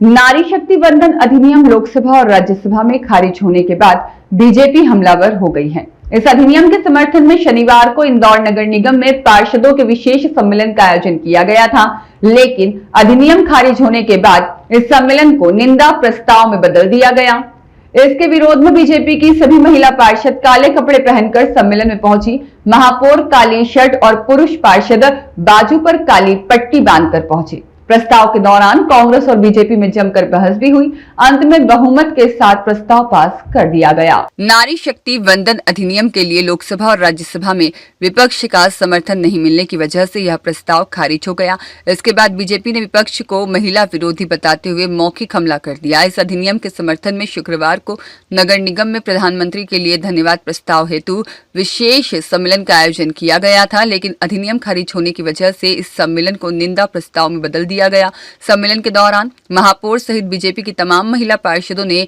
नारी शक्ति वंदन अधिनियम लोकसभा और राज्यसभा में खारिज होने के बाद बीजेपी हमलावर हो गई है। इस अधिनियम के समर्थन में शनिवार को इंदौर नगर निगम में पार्षदों के विशेष सम्मेलन का आयोजन किया गया था, लेकिन अधिनियम खारिज होने के बाद इस सम्मेलन को निंदा प्रस्ताव में बदल दिया गया। इसके विरोध में बीजेपी की सभी महिला पार्षद काले कपड़े पहनकर सम्मेलन में पहुंची। महापौर काली शर्ट और पुरुष पार्षद बाजू पर काली पट्टी बांधकर पहुंचे। प्रस्ताव के दौरान कांग्रेस और बीजेपी में जमकर बहस भी हुई। अंत में बहुमत के साथ प्रस्ताव पास कर दिया गया। नारी शक्ति वंदन अधिनियम के लिए लोकसभा और राज्यसभा में विपक्ष का समर्थन नहीं मिलने की वजह से यह प्रस्ताव खारिज हो गया। इसके बाद बीजेपी ने विपक्ष को महिला विरोधी बताते हुए मौखिक हमला कर दिया। इस अधिनियम के समर्थन में शुक्रवार को नगर निगम में प्रधानमंत्री के लिए धन्यवाद प्रस्ताव हेतु विशेष सम्मेलन का आयोजन किया गया था, लेकिन अधिनियम खारिज होने की वजह से इस सम्मेलन को निंदा प्रस्ताव में बदल दिया गया। सम्मेलन के दौरान महापौर सहित बीजेपी की तमाम महिला पार्षदों ने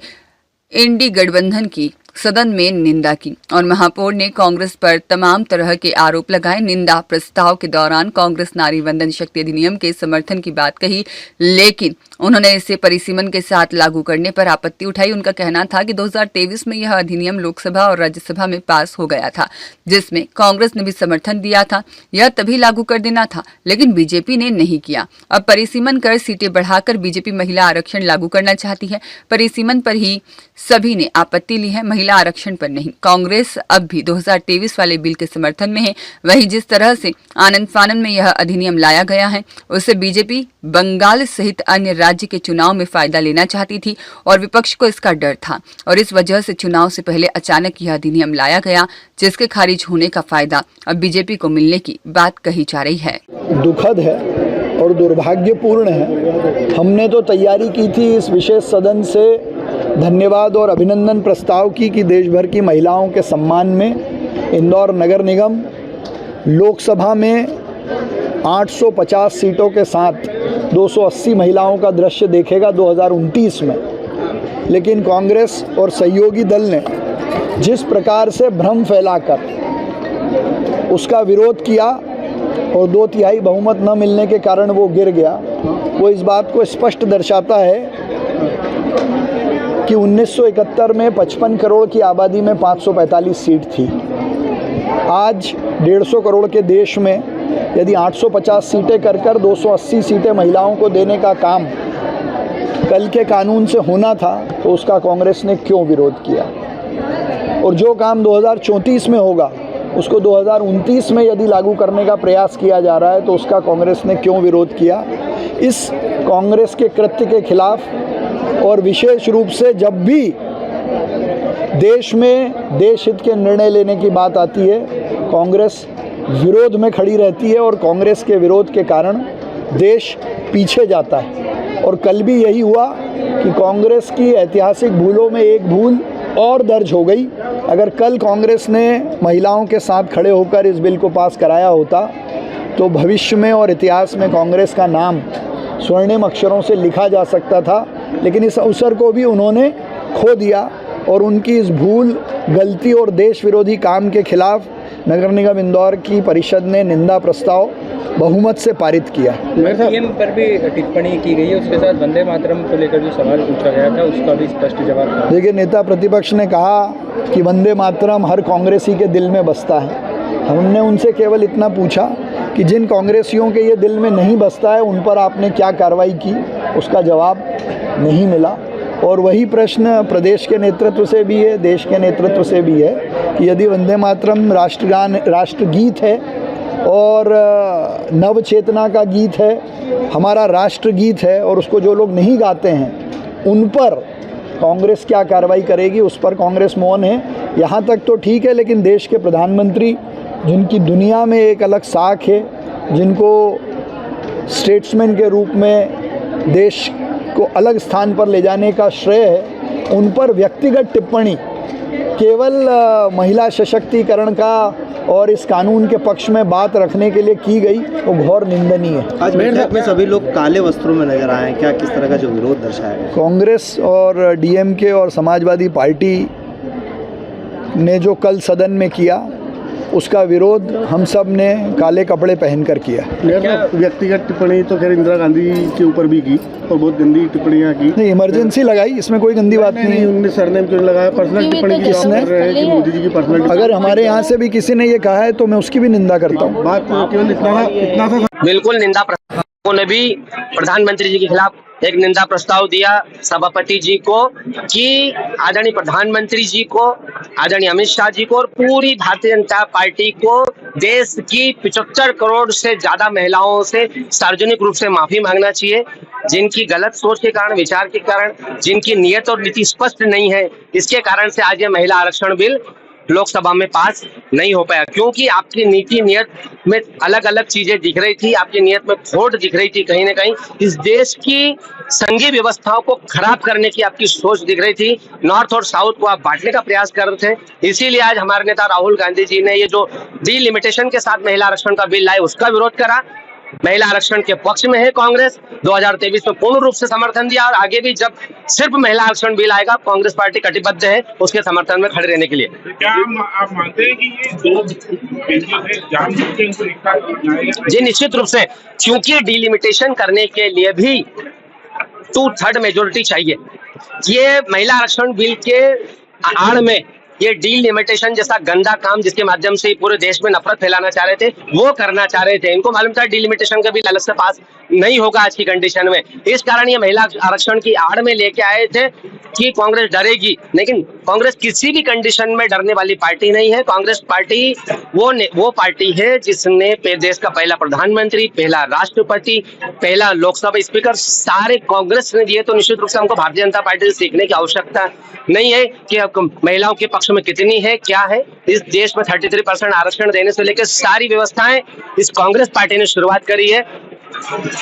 इंडी गठबंधन की सदन में निंदा की और महापौर ने कांग्रेस पर तमाम तरह के आरोप लगाए। निंदा प्रस्ताव के दौरान कांग्रेस नारी वंदन शक्ति अधिनियम के समर्थन की बात कही, लेकिन उन्होंने इसे परिसीमन के साथ लागू करने पर आपत्ति उठाई। उनका कहना था कि 2023 में यह अधिनियम लोकसभा और राज्यसभा में पास हो गया था, जिसमें कांग्रेस ने भी समर्थन दिया था। यह तभी लागू कर देना था, लेकिन बीजेपी ने नहीं किया। अब परिसीमन कर सीटें बढ़ाकर बीजेपी महिला आरक्षण लागू करना चाहती है। परिसीमन पर ही सभी ने आपत्ति ली है, महिला आरक्षण पर नहीं। कांग्रेस अब भी 2023 वाले बिल के समर्थन में है। वहीं जिस तरह से आनंद फानन में यह अधिनियम लाया गया है, उससे बीजेपी बंगाल सहित अन्य राज्य के चुनाव में फायदा लेना चाहती थी और विपक्ष को इसका डर था और इस वजह से चुनाव से पहले अचानक यह अधिनियम लाया गया, जिसके खारिज होने का फायदा अब बीजेपी को मिलने की बात कही जा रही है। दुखद है और दुर्भाग्यपूर्ण है। हमने तो तैयारी की थी इस विशेष सदन से धन्यवाद और अभिनंदन प्रस्ताव की कि देश भर की महिलाओं के सम्मान में इंदौर नगर निगम लोकसभा में 850 सीटों के साथ 280 महिलाओं का दृश्य देखेगा 2029 में। लेकिन कांग्रेस और सहयोगी दल ने जिस प्रकार से भ्रम फैलाकर उसका विरोध किया और 2/3 बहुमत न मिलने के कारण वो गिर गया, वो इस बात को स्पष्ट दर्शाता है कि 1971 में 55 करोड़ की आबादी में 545 सीट थी। आज 150 करोड़ के देश में यदि 850 सीटें कर 280 सीटें महिलाओं को देने का काम कल के कानून से होना था, तो उसका कांग्रेस ने क्यों विरोध किया? और जो काम 2034 में होगा उसको 2029 में यदि लागू करने का प्रयास किया जा रहा है, तो उसका कांग्रेस ने क्यों विरोध किया? इस कांग्रेस के कृत्य के खिलाफ और विशेष रूप से जब भी देश में देश हित के निर्णय लेने की बात आती है, कांग्रेस विरोध में खड़ी रहती है और कांग्रेस के विरोध के कारण देश पीछे जाता है। और कल भी यही हुआ कि कांग्रेस की ऐतिहासिक भूलों में एक भूल और दर्ज हो गई। अगर कल कांग्रेस ने महिलाओं के साथ खड़े होकर इस बिल को पास कराया होता, तो भविष्य में और इतिहास में कांग्रेस का नाम स्वर्णिम अक्षरों से लिखा जा सकता था। लेकिन इस अवसर को भी उन्होंने खो दिया और उनकी इस भूल, गलती और देश विरोधी काम के खिलाफ नगर निगम इंदौर की परिषद ने निंदा प्रस्ताव बहुमत से पारित किया। पीएम पर भी टिप्पणी की गई है, उसके साथ वंदे मातरम को लेकर जो सवाल पूछा गया था उसका भी स्पष्ट जवाब था। देखिए, नेता प्रतिपक्ष ने कहा कि वंदे मातरम हर कांग्रेसी के दिल में बसता है। हमने उनसे केवल इतना पूछा कि जिन कांग्रेसियों के ये दिल में नहीं बसता है, उन पर आपने क्या कार्रवाई की? उसका जवाब नहीं मिला। और वही प्रश्न प्रदेश के नेतृत्व से भी है, देश के नेतृत्व से भी है कि यदि वंदे मातरम राष्ट्रगान, राष्ट्रगीत है और नव चेतना का गीत है, हमारा राष्ट्रगीत है, और उसको जो लोग नहीं गाते हैं उन पर कांग्रेस क्या कार्रवाई करेगी? उस पर कांग्रेस मौन है। यहाँ तक तो ठीक है, लेकिन देश के प्रधानमंत्री, जिनकी दुनिया में एक अलग साख है, जिनको स्टेट्समैन के रूप में देश को अलग स्थान पर ले जाने का श्रेय है, उन पर व्यक्तिगत टिप्पणी केवल महिला सशक्तिकरण का और इस कानून के पक्ष में बात रखने के लिए की गई, वो घोर निंदनीय है। आज बैठक में सभी लोग काले वस्त्रों में नजर आए, क्या किस तरह का जो विरोध दर्शाया है? कांग्रेस और डीएमके और समाजवादी पार्टी ने जो कल सदन में किया, उसका विरोध हम सब ने काले कपड़े पहनकर किया। व्यक्तिगत टिप्पणी तो खैर इंदिरा गांधी के ऊपर भी की और बहुत गंदी टिप्पणियां की। नहीं, इमरजेंसी लगाई, इसमें कोई गंदी बात नहीं है। उन्होंने सरनेम क्यों लगाया? पर्सनल टिप्पणी की किसने? मोदी जी की पर्सनल। अगर हमारे यहाँ से भी किसी ने ये कहा है तो मैं उसकी भी निंदा करता हूँ। बात केवल इतना था। बिल्कुल निंदा प्रस्ताव ने भी प्रधानमंत्री जी के खिलाफ एक निंदा प्रस्ताव दिया सभापति जी को कि आदरणीय प्रधानमंत्री जी को, आदरणीय अमित शाह जी को और पूरी भारतीय जनता पार्टी को देश की 75 करोड़ से ज्यादा महिलाओं से सार्वजनिक रूप से माफी मांगना चाहिए, जिनकी गलत सोच के कारण, विचार के कारण, जिनकी नियत और नीति स्पष्ट नहीं है, इसके कारण से आज ये महिला आरक्षण बिल लोकसभा में पास नहीं हो पाया, क्योंकि आपकी नीति नियत में अलग अलग चीजें दिख रही थी, आपकी नियत में खोट दिख रही थी, कहीं ना कहीं इस देश की संघीय व्यवस्थाओं को खराब करने की आपकी सोच दिख रही थी। नॉर्थ और साउथ को आप बांटने का प्रयास कर रहे थे। इसीलिए आज हमारे नेता राहुल गांधी जी ने ये जो डिलिमिटेशन के साथ महिला आरक्षण का बिल लाए उसका विरोध करा। महिला आरक्षण के पक्ष में है कांग्रेस, 2023 में पूर्ण रूप से समर्थन दिया और आगे भी जब सिर्फ महिला आरक्षण बिल आएगा कांग्रेस पार्टी कटिबद्ध है उसके समर्थन में खड़े रहने के लिए। क्या आप मानते हैं कि ये दो बिल्कुल है जानबूझ के इनको इकट्ठा किया है? जी निश्चित रूप से, क्योंकि डिलिमिटेशन करने के लिए भी 2/3 मेजोरिटी चाहिए। ये महिला आरक्षण बिल के आड़ में ये डिलिमिटेशन जैसा गंदा काम जिसके माध्यम से पूरे देश में नफरत फैलाना चाह रहे थे वो करना चाह रहे थे। इनको मालूम था डिलिमिटेशन का बिल अलग से पास नहीं होगा आज की कंडीशन में, इस कारण ये महिला आरक्षण की आड़ में लेके आए थे कि कांग्रेस डरेगी, लेकिन कांग्रेस किसी भी कंडीशन में डरने वाली पार्टी नहीं है। कांग्रेस पार्टी वो पार्टी है जिसने देश का पहला प्रधानमंत्री, पहला राष्ट्रपति, पहला लोकसभा स्पीकर सारे कांग्रेस ने दिए। तो निश्चित रूप से हमको भारतीय जनता पार्टी से सीखने की आवश्यकता नहीं है कि महिलाओं के पक्ष में कितनी है क्या है। इस देश में 33% आरक्षण देने से लेकर सारी व्यवस्थाएं इस कांग्रेस पार्टी ने शुरुआत करी है।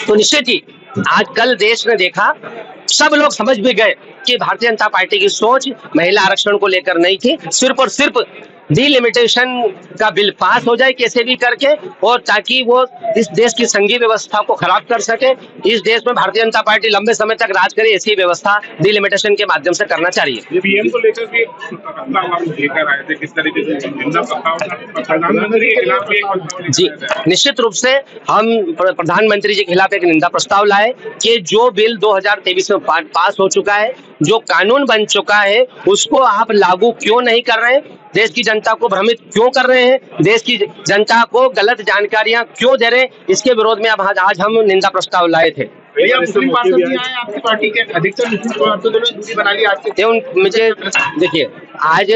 तो निश्चित ही आज कल देश ने देखा, सब लोग समझ भी गए कि भारतीय जनता पार्टी की सोच महिला आरक्षण को लेकर नहीं थी, सिर्फ और सिर्फ डिलिमिटेशन का बिल पास हो जाए कैसे भी करके, और ताकि वो इस देश की संघीय व्यवस्था को खराब कर सके। इस देश में भारतीय जनता पार्टी लंबे समय तक राज करे, ऐसी व्यवस्था डिलिमिटेशन के माध्यम से करना चाहिए। पीएम को लेकर भी प्रस्ताव आप लेकर आए थे, किस तरीके से निंदा प्रस्ताव प्रधानमंत्री के खिलाफ भी? जी निश्चित रूप से हम प्रधानमंत्री जी के खिलाफ एक निंदा प्रस्ताव लाए कि जो बिल 2023 में पास हो चुका है, जो कानून बन चुका है, उसको आप लागू क्यों नहीं कर रहे हैं, देश की जनता को भ्रमित क्यों कर रहे हैं, देश की जनता को गलत जानकारियां क्यों दे रहे हैं, इसके विरोध में अब आज हम निंदा प्रस्ताव लाए थे। मुस्लिम पार्षद भी आए आपकी पार्टी के, अधिकतर मुस्लिम पार्षदों ने दूरी बना ली आज से। मुझे देखिए, आज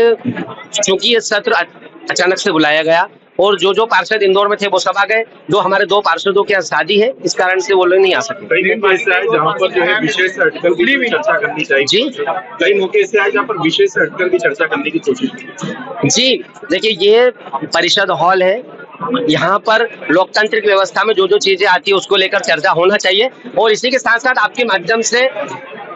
चूंकि ये सत्र अचानक से बुलाया गया और जो पार्षद इंदौर में थे वो सब आ गए, जो हमारे 2 पार्षदों की शादी है इस कारण से वो लोग नहीं आ सके। कई मौके ऐसे आए जहाँ पर जो है विशेष हटकर की चर्चा करनी चाहिए। जी कई मौके ऐसे आए जहाँ पर विशेष हटकर की चर्चा करने की कोशिश की। जी देखिए, ये परिषद हॉल है, यहाँ पर लोकतांत्रिक व्यवस्था में जो चीजें आती है उसको लेकर चर्चा होना चाहिए। और इसी के साथ साथ आपके माध्यम से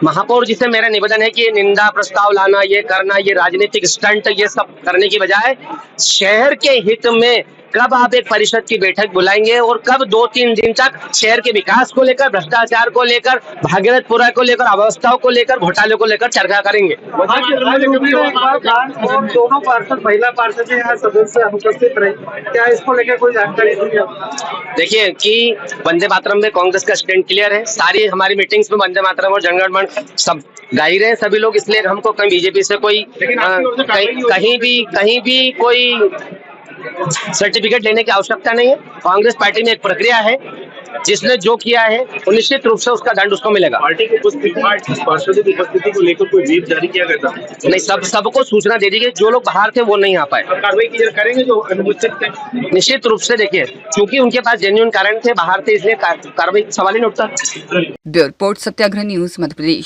महापौर जी से मेरा निवेदन है कि ये निंदा प्रस्ताव लाना, ये करना, ये राजनीतिक स्टंट, ये सब करने की बजाय शहर के हित में कब आप एक परिषद की बैठक बुलाएंगे और कब 2-3 दिन तक शहर के विकास को लेकर, भ्रष्टाचार को लेकर, भागीरथपुरा को लेकर, अवस्थाओं को लेकर, घोटाले को लेकर चर्चा करेंगे। दोनों पार्षद, महिला पार्षद यहाँ सदस्य अनुपस्थित रहे, क्या इसको लेकर कोई जानकारी दी? देखिए कि वंदे मातरम में कांग्रेस का स्टैंड क्लियर है, सारी हमारी मीटिंग्स में वंदे मातरम और जनगण मन सब गा ही रहे हैं सभी लोग, इसलिए हमको कहीं बीजेपी से कोई कहीं भी कोई सर्टिफिकेट लेने की आवश्यकता नहीं है। कांग्रेस पार्टी में एक प्रक्रिया है, जिसने जो किया है वो निश्चित रूप से उसका दंड उसको मिलेगा। पार्टी की उपस्थिति, पार्षदों की उपस्थिति को लेकर कोई व्हीप जारी किया गया था? नहीं, सबको सूचना दे दी गई, जो लोग बाहर थे वो नहीं आ पाए। कार्रवाई करेंगे जो अनुपस्थित थे? निश्चित रूप से देखिए, क्योंकि उनके पास जेन्युइन कारण थे, बाहर थे, इसलिए कार्रवाई सवाल ही नहीं उठता। ब्यूरो रिपोर्ट, सत्याग्रह न्यूज, मध्य प्रदेश।